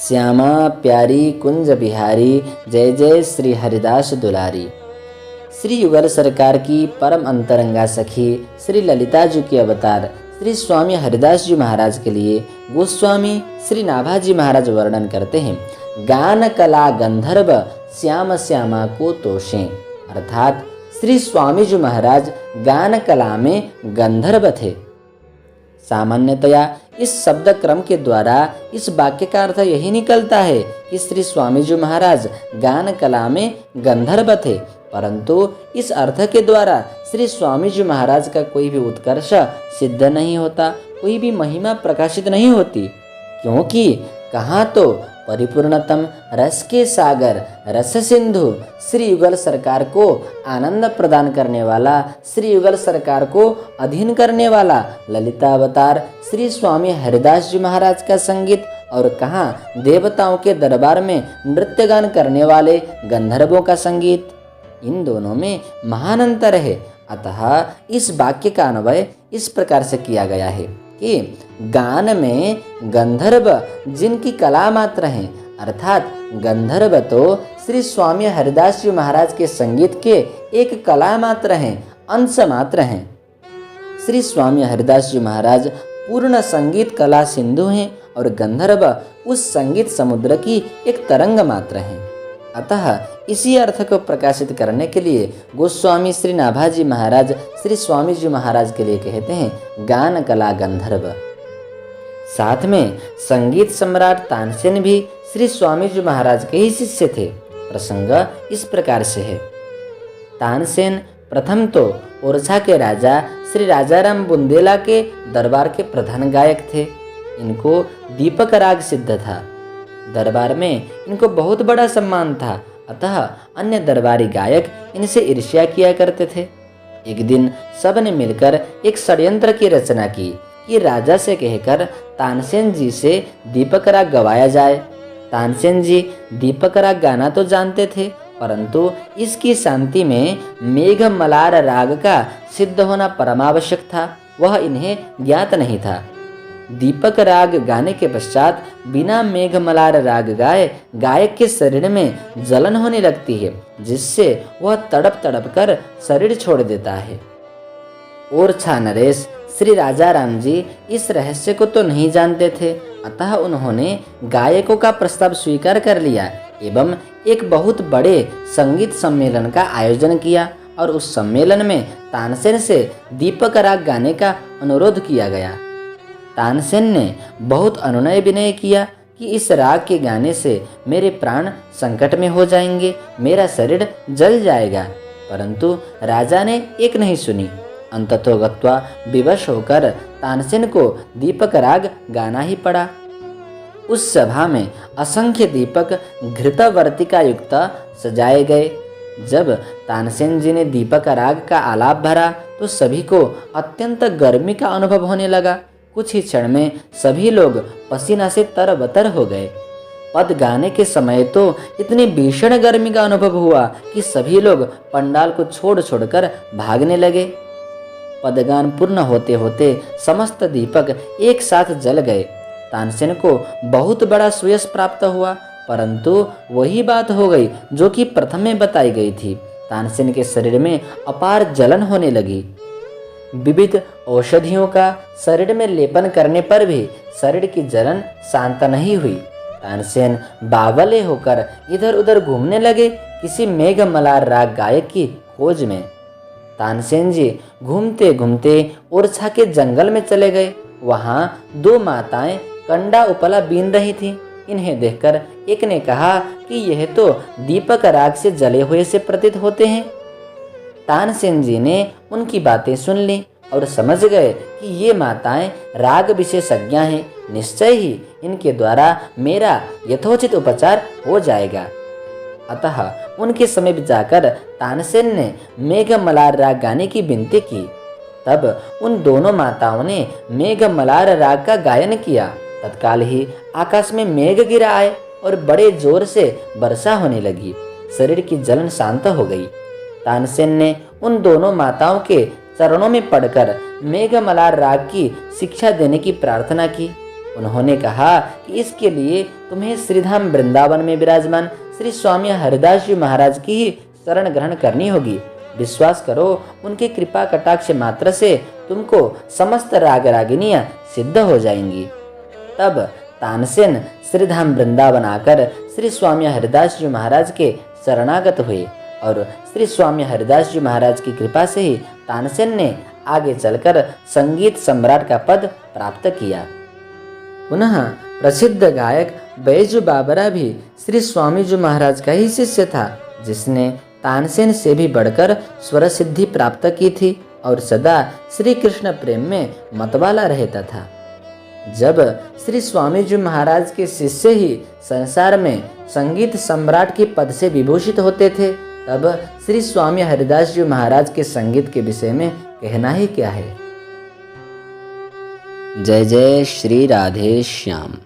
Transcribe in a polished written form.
श्यामा प्यारी कुंज बिहारी, जय जय श्री हरिदास दुलारी। श्री युगल सरकार की परम अंतरंगा सखी श्री ललिता जी के अवतार श्री स्वामी हरिदास जी महाराज के लिए गोस्वामी श्री नाभाजी महाराज वर्णन करते हैं। गान कला गंधर्व श्याम श्यामा को तोषे, अर्थात श्री स्वामी जी महाराज गान कला में गंधर्व थे। सामान्यतया इस शब्द क्रम के द्वारा इस वाक्य का अर्थ यही निकलता है कि श्री स्वामी जी महाराज गान कला में गंधर्व थे, परंतु इस अर्थ के द्वारा श्री स्वामी जी महाराज का कोई भी उत्कर्ष सिद्ध नहीं होता, कोई भी महिमा प्रकाशित नहीं होती, क्योंकि कहाँ तो परिपूर्णतम रस के सागर रस सिंधु श्री युगल सरकार को आनंद प्रदान करने वाला, श्री युगल सरकार को अधीन करने वाला ललिता अवतार श्री स्वामी हरिदास जी महाराज का संगीत, और कहाँ देवताओं के दरबार में नृत्य गान करने वाले गंधर्वों का संगीत। इन दोनों में महान अंतर है। अतः इस वाक्य का अन्वय इस प्रकार से किया गया है कि गान में गंधर्व जिनकी कला मात्र हैं, अर्थात गंधर्व तो श्री स्वामी हरिदास जी महाराज के संगीत के एक कला मात्र हैं, अंश मात्र हैं। श्री स्वामी हरिदास जी महाराज पूर्ण संगीत कला सिंधु हैं और गंधर्व उस संगीत समुद्र की एक तरंग मात्र हैं। अतः इसी अर्थ को प्रकाशित करने के लिए गोस्वामी श्री नाभाजी महाराज श्री स्वामी जी महाराज के लिए कहते हैं गान कला गंधर्व। साथ में संगीत सम्राट तानसेन भी श्री स्वामी जी महाराज के ही शिष्य थे। प्रसंग इस प्रकार से है। तानसेन प्रथम तो ओरछा के राजा श्री राजाराम बुंदेला के दरबार के प्रधान गायक थे। इनको दीपक राग सिद्ध था। दरबार में इनको बहुत बड़ा सम्मान था, अतः अन्य दरबारी गायक इनसे ईर्ष्या किया करते थे। एक दिन सब ने मिलकर एक षड्यंत्र की रचना की कि राजा से कहकर तानसेन जी से दीपक राग गवाया जाए। तानसेन जी दीपक राग गाना तो जानते थे, परंतु इसकी शांति में मेघ मलार राग का सिद्ध होना परमावश्यक था, वह इन्हें ज्ञात नहीं था। दीपक राग गाने के पश्चात बिना मेघ मलार राग गाए गायक के शरीर में जलन होने लगती है, जिससे वह तड़प तड़प कर शरीर छोड़ देता है। ओरछा नरेश श्री राजा राम जी इस रहस्य को तो नहीं जानते थे, अतः उन्होंने गायकों का प्रस्ताव स्वीकार कर लिया एवं एक बहुत बड़े संगीत सम्मेलन का आयोजन किया और उस सम्मेलन में तानसेन से दीपक राग गाने का अनुरोध किया गया। तानसेन ने बहुत अनुनय विनय किया कि इस राग के गाने से मेरे प्राण संकट में हो जाएंगे, मेरा शरीर जल जाएगा, परंतु राजा ने एक नहीं सुनी। अंततो गत्वा विवश होकर तानसेन को दीपक राग गाना ही पड़ा। उस सभा में असंख्य दीपक घृतवर्तिका युक्त सजाए गए। जब तानसेन जी ने दीपक राग का आलाप भरा तो सभी को अत्यंत गर्मी का अनुभव होने लगा। कुछ ही क्षण में सभी लोग पसीना से तरबतर हो गए। पद गाने के समय तो इतनी भीषण गर्मी का अनुभव हुआ कि सभी लोग पंडाल को छोड़ छोड़कर भागने लगे। पदगान पूर्ण होते होते समस्त दीपक एक साथ जल गए। तानसेन को बहुत बड़ा सुयश प्राप्त हुआ, परंतु वही बात हो गई जो कि प्रथम में बताई गई थी। तानसेन के शरीर में अपार जलन होने लगी। विविध औषधियों का शरीर में लेपन करने पर भी शरीर की जलन शांत नहीं हुई। तानसेन बावले होकर इधर उधर घूमने लगे किसी मेघ मलार राग गायक की खोज में। तानसेन जी घूमते घूमते ओरछा के जंगल में चले गए। वहाँ दो माताएं कंडा उपला बीन रही थीं। इन्हें देखकर एक ने कहा कि यह तो दीपक राग से जले हुए से प्रतीत होते हैं। तानसेन जी ने उनकी बातें सुन ली और समझ गए कि ये माताएं राग विशेषज्ञ हैं, निश्चय ही इनके द्वारा मेरा यथोचित उपचार हो जाएगा। अतः उनके समीप जाकर तानसेन ने मेघ मलार राग गाने की विनती की। तब उन दोनों माताओं ने मेघ मलार राग का गायन किया। तत्काल ही आकाश में मेघ गिरा आए और बड़े जोर से वर्षा होने लगी। शरीर की जलन शांत हो गई। तानसेन ने उन दोनों माताओं के चरणों में पड़कर मेघ मलार राग की शिक्षा देने की प्रार्थना की। उन्होंने कहा कि इसके लिए तुम्हें श्रीधाम वृंदावन में विराजमान श्री स्वामी हरिदास जी महाराज की ही शरण ग्रहण करनी होगी। विश्वास करो, उनके कृपा कटाक्ष मात्र से तुमको समस्त राग रागिनियां सिद्ध हो जाएंगी। तब तानसेन श्रीधाम वृंदावन आकर श्री स्वामी हरिदास जी महाराज के शरणागत हुए और श्री स्वामी हरिदास जी महाराज की कृपा से ही तानसेन ने आगे चलकर संगीत सम्राट का पद प्राप्त किया। पुनः प्रसिद्ध गायक बैजू बाबरा भी श्री स्वामी जी महाराज का ही शिष्य था, जिसने तानसेन से भी बढ़कर स्वर सिद्धि प्राप्त की थी और सदा श्री कृष्ण प्रेम में मतवाला रहता था। जब श्री स्वामी जी महाराज के शिष्य ही संसार में संगीत सम्राट के पद से विभूषित होते थे, तब श्री स्वामी हरिदास जी महाराज के संगीत के विषय में कहना ही क्या है। जय जय श्री राधे श्याम।